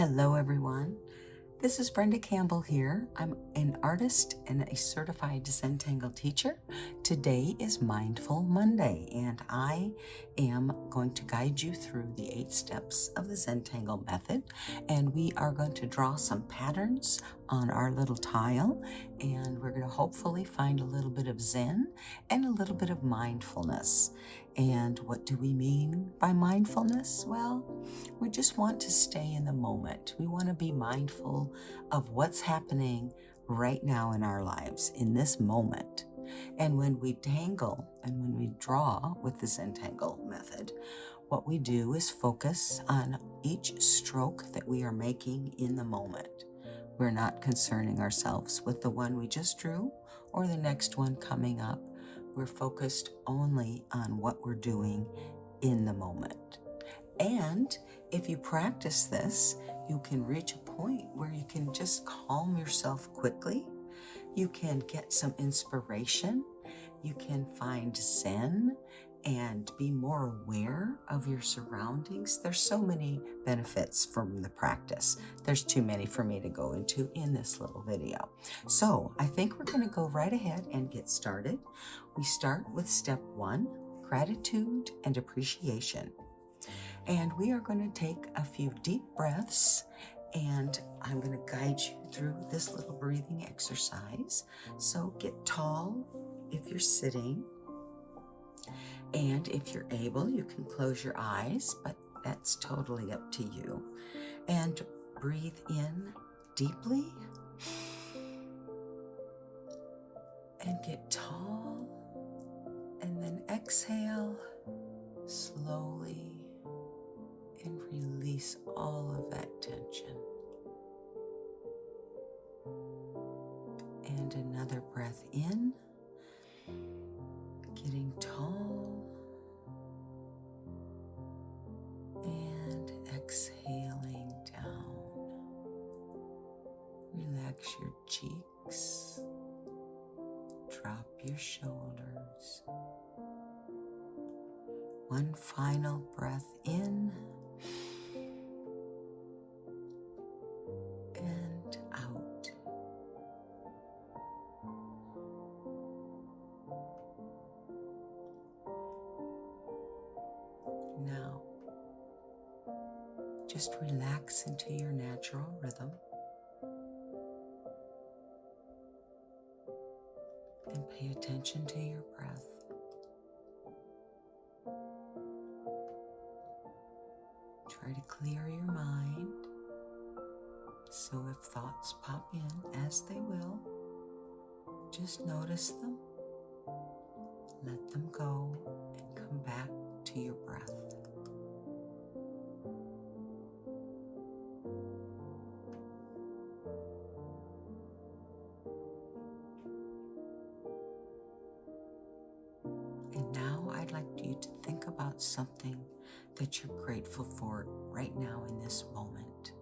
Hello everyone, this is Brenda Campbell here. I'm an artist and a certified Zentangle teacher. Today is Mindful Monday and I am going to guide you through the 8 steps of the Zentangle Method, and we are going to draw some patterns on our little tile, and we're going to hopefully find a little bit of Zen and a little bit of mindfulness. And what do we mean by mindfulness? Well, we just want to stay in the moment. We want to be mindful of what's happening right now in our lives, in this moment. And when we tangle and when we draw with the Zentangle method, what we do is focus on each stroke that we are making in the moment. We're not concerning ourselves with the one we just drew or the next one coming up. We're focused only on what we're doing in the moment. And if you practice this, you can reach a point where you can just calm yourself quickly. You can get some inspiration. You can find Zen and be more aware of your surroundings. There's so many benefits from the practice. There's too many for me to go into in this little video. So I think we're going to go right ahead and get started. We start with step 1, gratitude and appreciation. And we are going to take a few deep breaths, and I'm going to guide you through this little breathing exercise. So get tall if you're sitting, and if you're able, you can close your eyes, but that's totally up to you. And breathe in deeply, and get tall, and then exhale slowly. And release all of that tension. And another breath in, getting tall, and exhaling down. Relax your cheeks, drop your shoulders. One final breath in, and out. Now, just relax into your natural rhythm and pay attention to your breath. Try to clear your mind. So if thoughts pop in, as they will, just notice them, let them go, and come back to your breath. And now I'd like you to think about something that you're grateful for right now in this moment.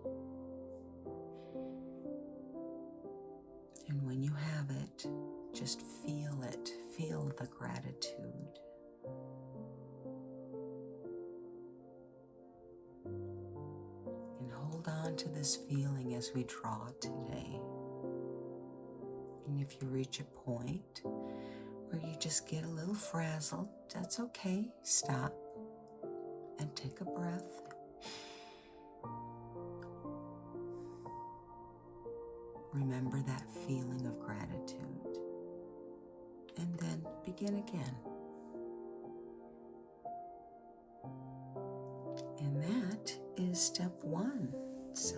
And when you have it, just feel it. Feel the gratitude. And hold on to this feeling as we draw today. And if you reach a point where you just get a little frazzled, that's okay. Stop and take a breath. Remember that feeling of gratitude, and then begin again. And that is step 1. So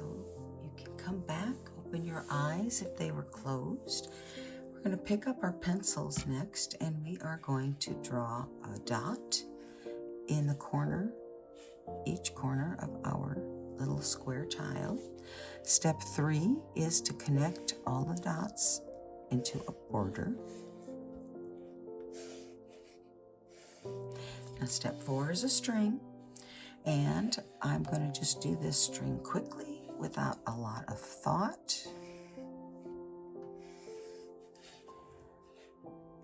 you can come back, open your eyes if they were closed. We're going to pick up our pencils next, and we are going to draw a dot in the corner, each corner of our little square tile. Step 3 is to connect all the dots into a border. Now step 4 is a string, and I'm going to just do this string quickly without a lot of thought.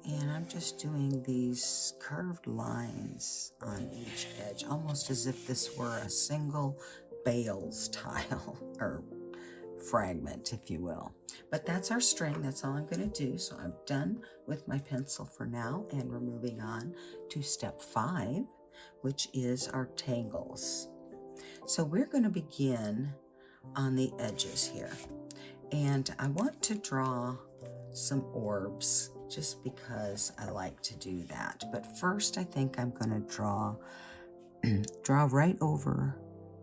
And I'm just doing these curved lines on each edge, almost as if this were a single bales tile or fragment, if you will. But that's our string. That's all I'm going to do. So I'm done with my pencil for now, and we're moving on to step 5, which is our tangles. So we're going to begin on the edges here, and I want to draw some orbs just because I like to do that. But first I think I'm going to draw right over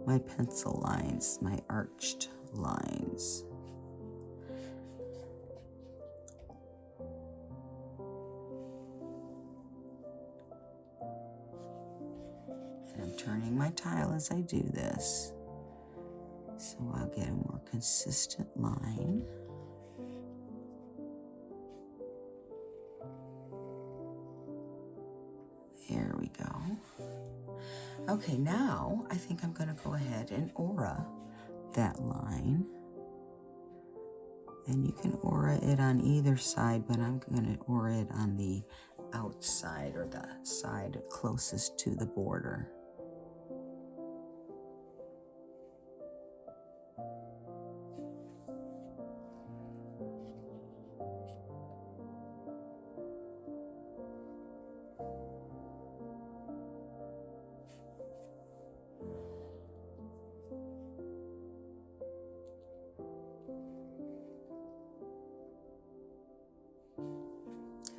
my pencil lines, my arched lines. And I'm turning my tile as I do this, so I'll get a more consistent line. There we go. Okay, now I think I'm going to go ahead and aura that line. And you can aura it on either side, but I'm going to aura it on the outside, or the side closest to the border.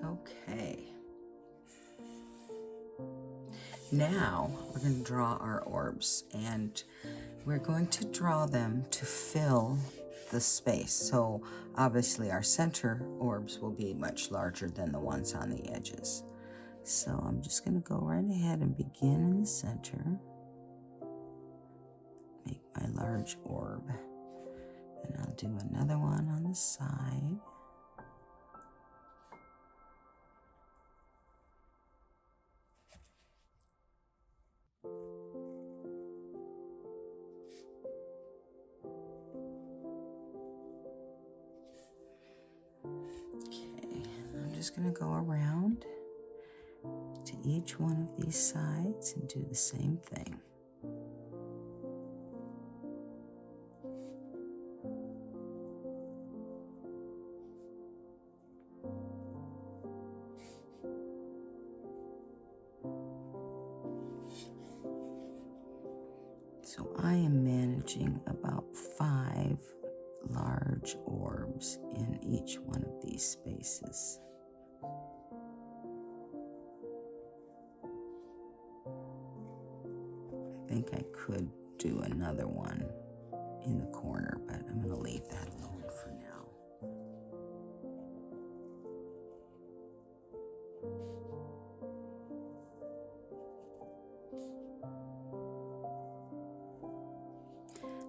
Okay. Now we're going to draw our orbs, and we're going to draw them to fill the space. So obviously our center orbs will be much larger than the ones on the edges. So I'm just going to go right ahead and begin in the center. Make my large orb. And I'll do another one on the side. Okay, I'm just going to go around to each one of these sides and do the same thing. So I am managing about 5 large orbs in each one of these spaces. I think I could do another one in the corner, but I'm going to leave that alone for now.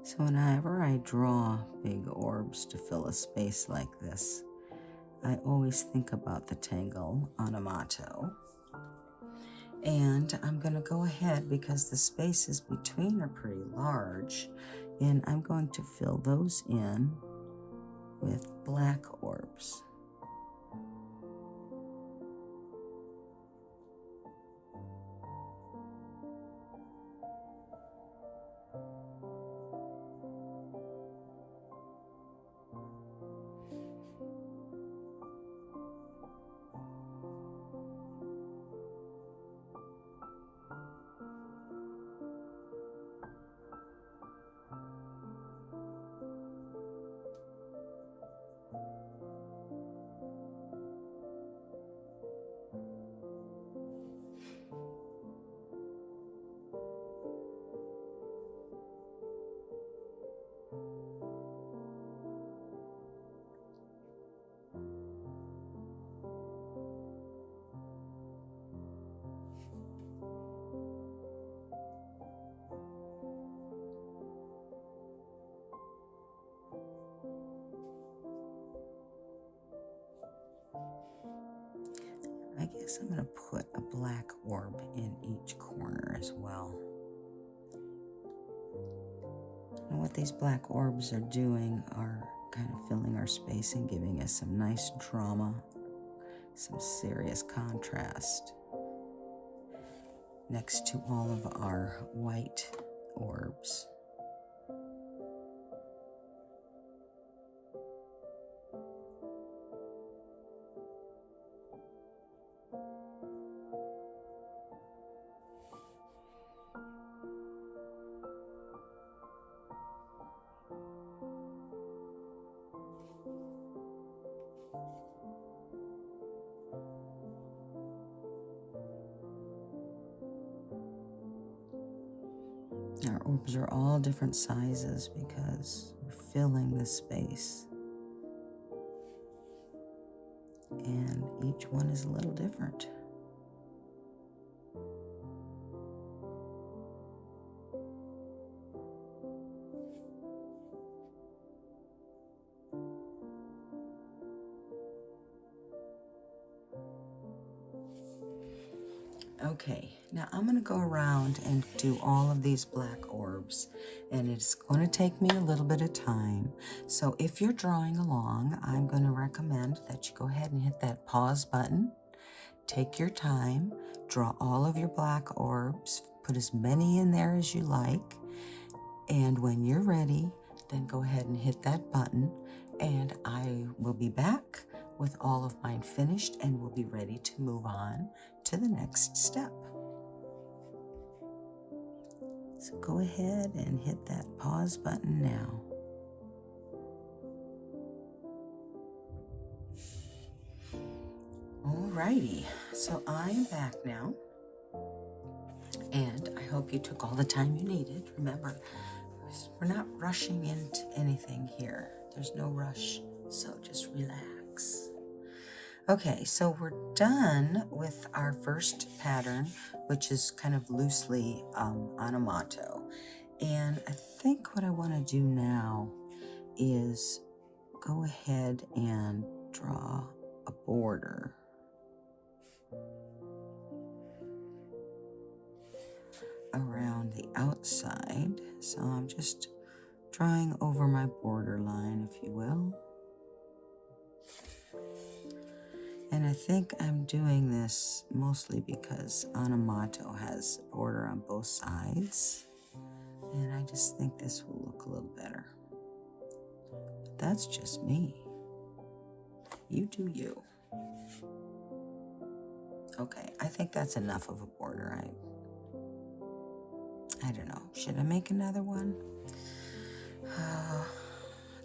So whenever I draw big orbs to fill a space like this, I always think about the tangle onomato. And I'm going to go ahead, because the spaces between are pretty large, and I'm going to fill those in with black orbs. I guess I'm going to put a black orb in each corner as well. And what these black orbs are doing are kind of filling our space and giving us some nice drama, some serious contrast next to all of our white orbs. Our orbs are all different sizes because we're filling this space. And each one is a little different. Okay, now I'm going to go around and do all of these black orbs, and it's going to take me a little bit of time. So if you're drawing along, I'm going to recommend that you go ahead and hit that pause button. Take your time, draw all of your black orbs, put as many in there as you like, and when you're ready, then go ahead and hit that button, and I will be back with all of mine finished, and we'll be ready to move on to the next step. So go ahead and hit that pause button now. Alrighty, so I'm back now, and I hope you took all the time you needed. Remember, we're not rushing into anything here. There's no rush, so just relax. Okay, so we're done with our first pattern, which is kind of loosely on a motto. And I think what I want to do now is go ahead and draw a border. Around the outside. So I'm just drawing over my border line, if you will. And I think I'm doing this mostly because Anamato has a border on both sides. And I just think this will look a little better. But that's just me. You do you. Okay, I think that's enough of a border. I don't know. Should I make another one?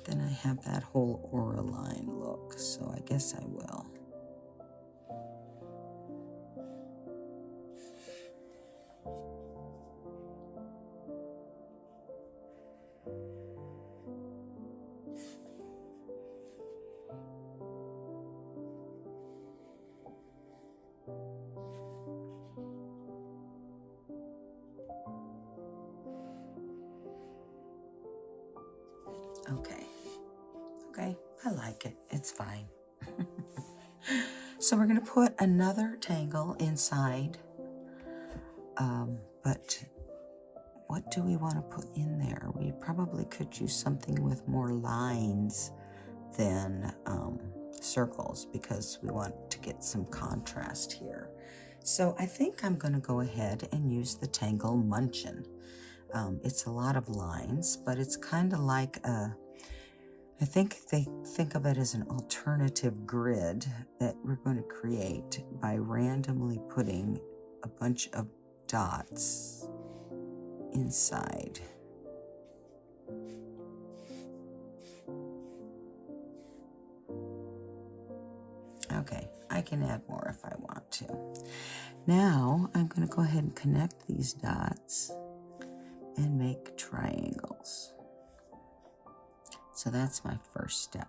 Then I have that whole aura line look, so I guess I will. Okay, I like it. It's fine. So we're going to put another tangle inside, but what do we want to put in there? We probably could use something with more lines than circles because we want to get some contrast here. So I think I'm going to go ahead and use the Tangle Munchin. It's a lot of lines, but it's kind of like I think they think of it as an alternative grid that we're going to create by randomly putting a bunch of dots inside. Okay, I can add more if I want to. Now I'm going to go ahead and connect these dots and make triangles. So that's my first step.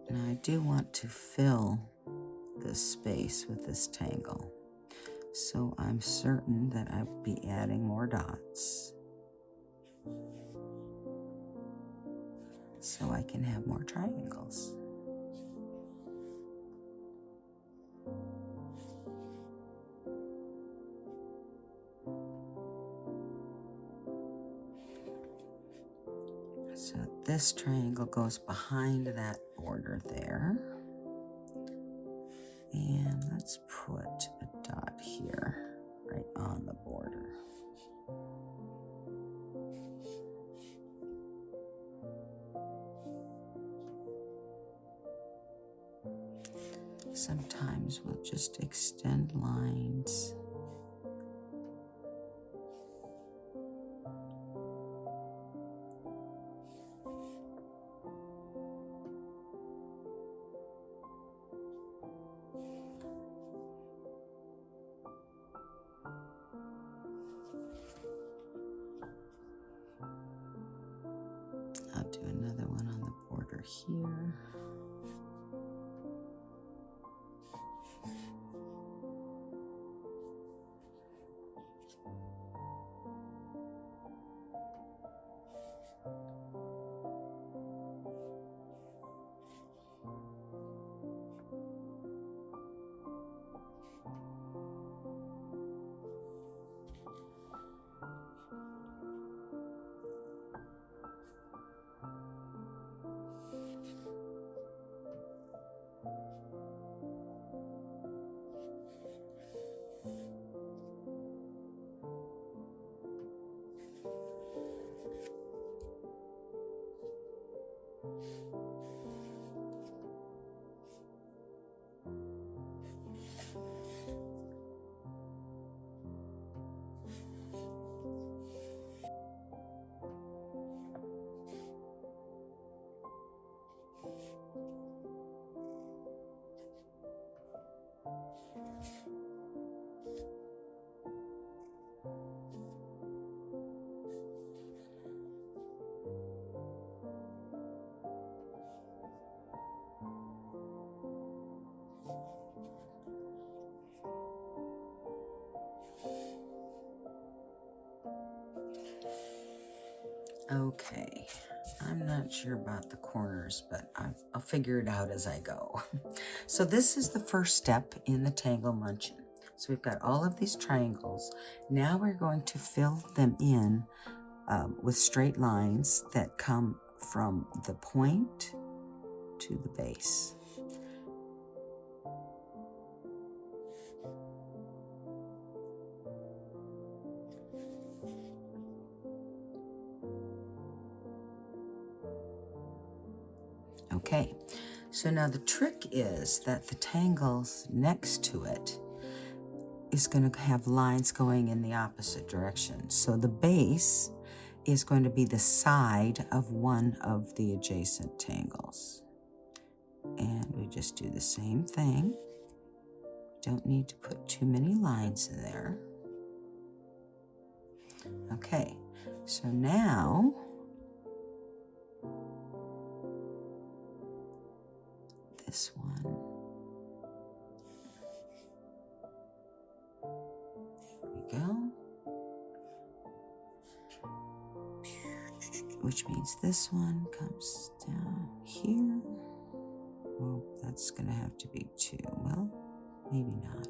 Now I do want to fill this space with this tangle. So I'm certain that I will be adding more dots so I can have more triangles. So this triangle goes behind that border there. And let's put a dot here, right on the border. Sometimes we'll just extend lines. I'll do another one on the border here. Okay, I'm not sure about the corners, but I'll figure it out as I go. So this is the first step in the tangle munching. So we've got all of these triangles. Now we're going to fill them in with straight lines that come from the point to the base. Okay, so now the trick is that the tangles next to it is going to have lines going in the opposite direction. So the base is going to be the side of one of the adjacent tangles. And we just do the same thing. Don't need to put too many lines in there. Okay, so now this one. There we go. Which means this one comes down here. Oh, that's gonna have to be two. Well, maybe not.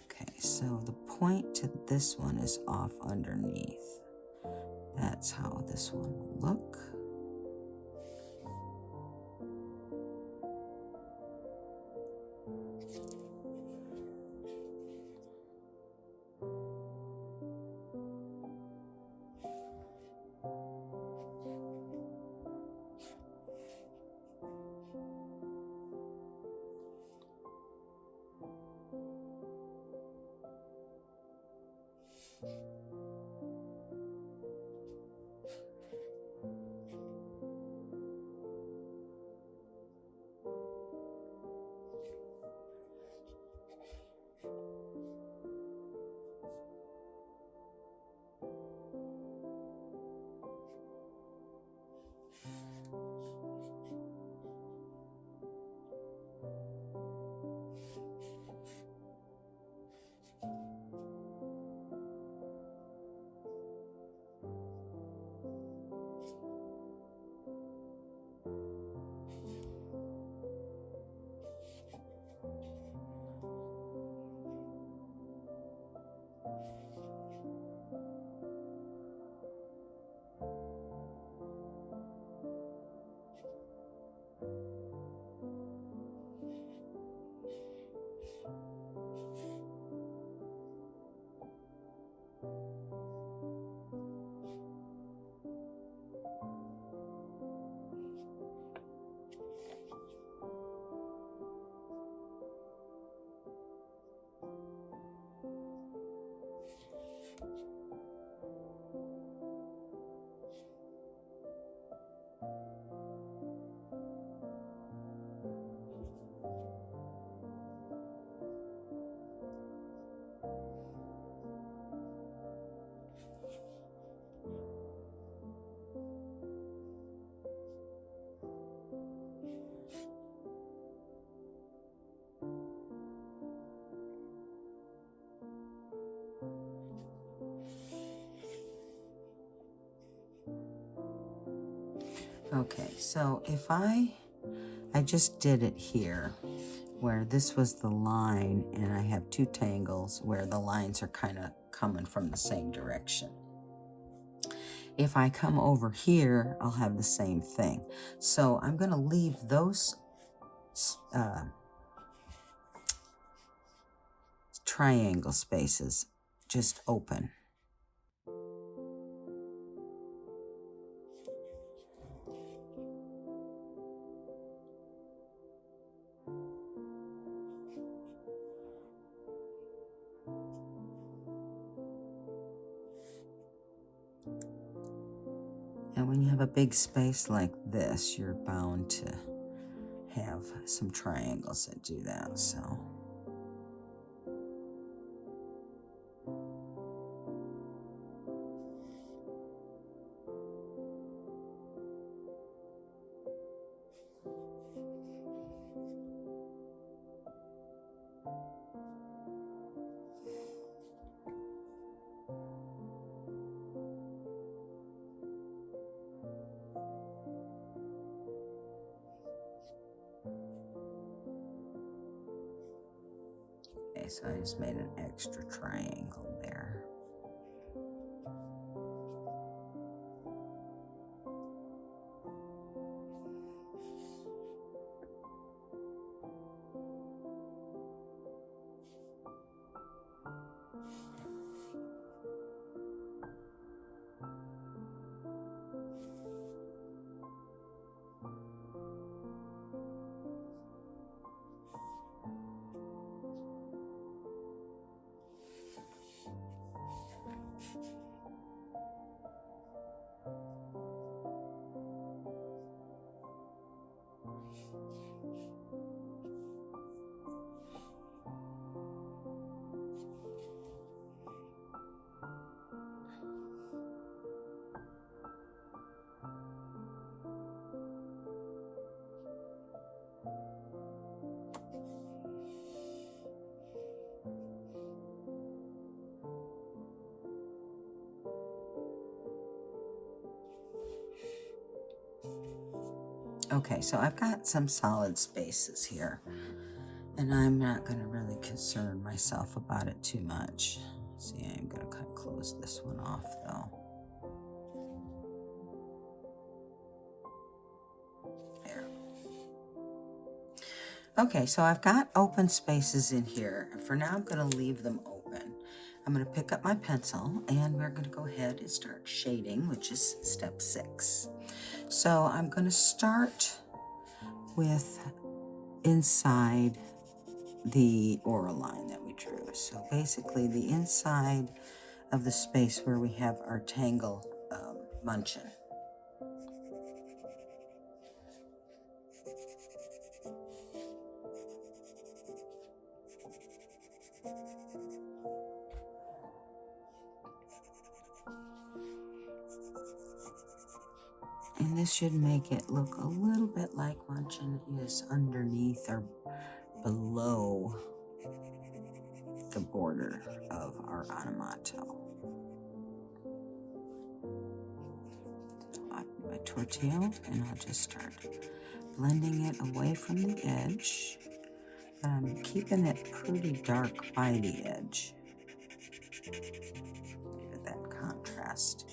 Okay, so the point to this one is off underneath. That's how this one will look. Okay, so if I just did it here where this was the line, and I have two tangles where the lines are kind of coming from the same direction. If I come over here, I'll have the same thing. So I'm going to leave those triangle spaces just open. And when you have a big space like this, you're bound to have some triangles that do that. So okay, so I just made an extra triangle there. Okay, so I've got some solid spaces here, and I'm not going to really concern myself about it too much. See, I'm going to kind of close this one off though. There. Okay, so I've got open spaces in here. For now, I'm going to leave them open. I'm going to pick up my pencil, and we're going to go ahead and start shading, which is step 6. So I'm going to start with inside the aura line that we drew. So basically the inside of the space where we have our tangle munchin. And this should make it look a little bit like munchin is underneath or below the border of our onomato. So I put my tortilla, and I'll just start blending it away from the edge. But I'm keeping it pretty dark by the edge. Give it that contrast.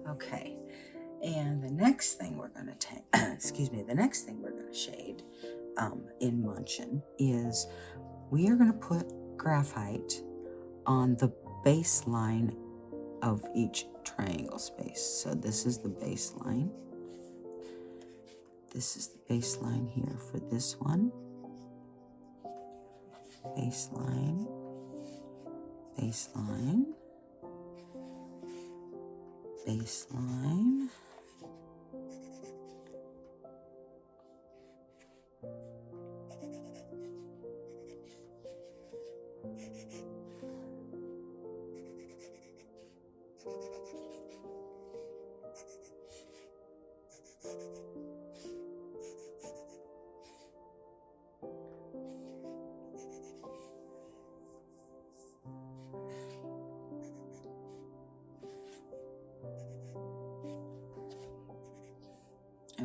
Okay, and the next thing we're going to take, the next thing we're going to shade in munchin is we are going to put graphite on the baseline of each triangle space. So this is the baseline. This is the baseline here for this one. Baseline, baseline, baseline.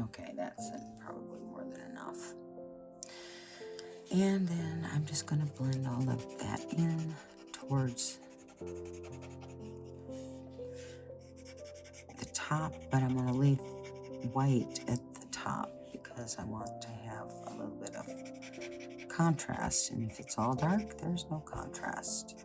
Okay, that's probably more than enough. And then I'm just going to blend all of that in towards the top, but I'm going to leave white at the top because I want to have a little bit of contrast. And if it's all dark, there's no contrast.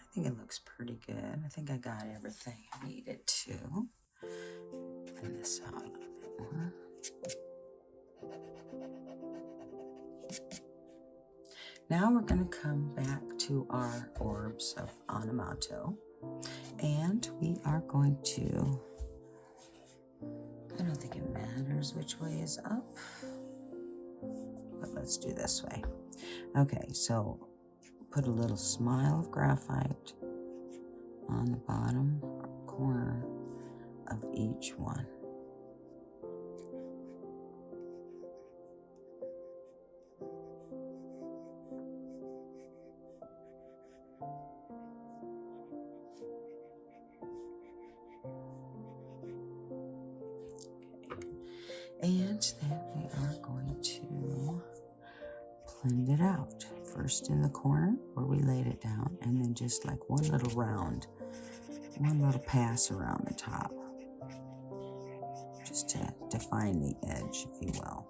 I think it looks pretty good. I think I got everything I needed to. Thin this out a little bit more. Now we're going to come back to our orbs of Onomato, and we are going to, I don't think it matters which way is up, but let's do this way. Okay, so put a little smile of graphite on the bottom corner of each one. And then we are going to blend it out. First in the corner where we laid it down, and then just like one little round, one little pass around the top, just to define the edge, if you will.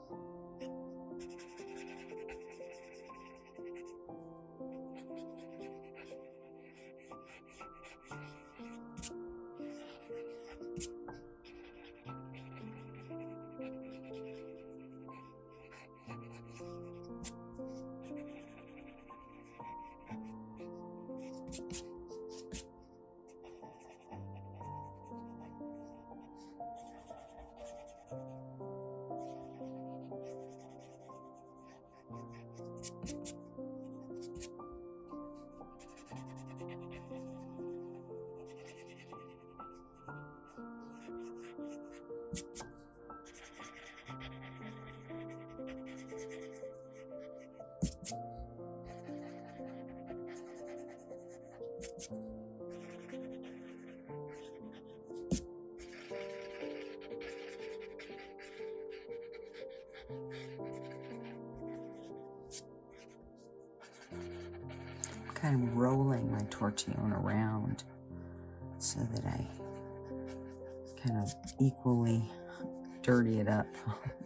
Kind of rolling my tortillon around so that I kind of equally dirty it up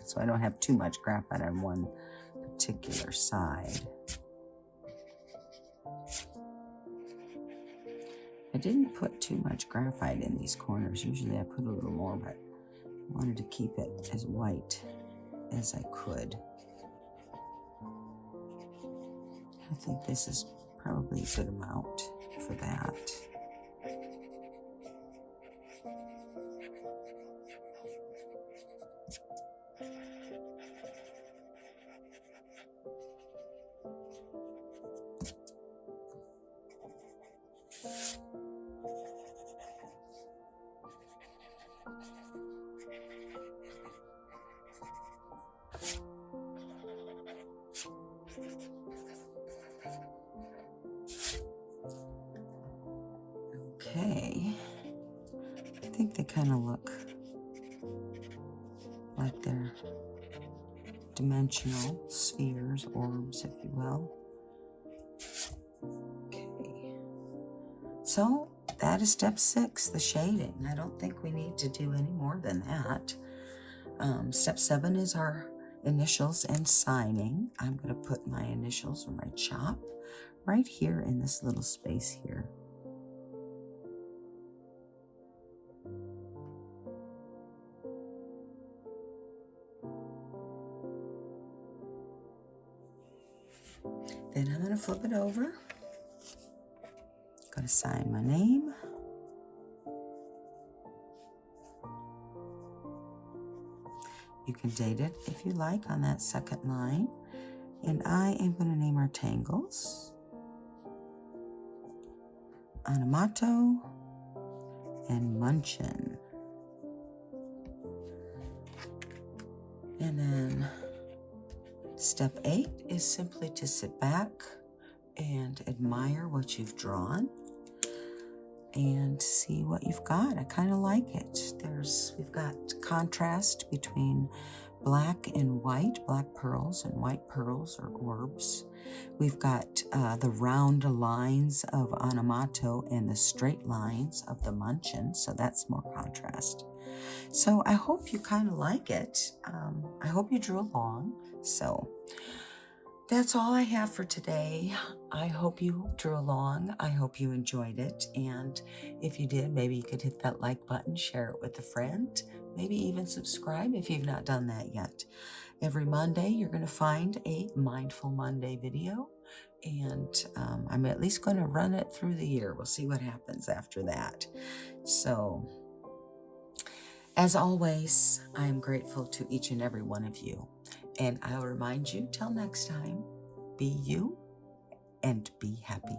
so I don't have too much graphite on one particular side. I didn't put too much graphite in these corners. Usually I put a little more, but I wanted to keep it as white as I could. I think this is probably a good amount for that. Okay, I think they kind of look like they're dimensional spheres, orbs, if you will. Okay, so that is step 6, the shading. I don't think we need to do any more than that. Step 7 is our initials and signing. I'm going to put my initials or my chop right here in this little space here. Then I'm going to flip it over. Going to sign my name. You can date it if you like on that second line. And I am going to name our tangles Onomato and Munchin. And then step 8 is simply to sit back and admire what you've drawn and see what you've got. I kind of like it. We've got contrast between black and white, black pearls and white pearls or orbs. We've got the round lines of Onomato and the straight lines of the Munchin, so that's more contrast. So I hope you kind of like it. I hope you drew along. So that's all I have for today. I hope you drew along. I hope you enjoyed it. And if you did, maybe you could hit that like button, share it with a friend, maybe even subscribe if you've not done that yet. Every Monday, you're going to find a Mindful Monday video. And I'm at least going to run it through the year. We'll see what happens after that. So, as always, I am grateful to each and every one of you. And I'll remind you, till next time, be you and be happy.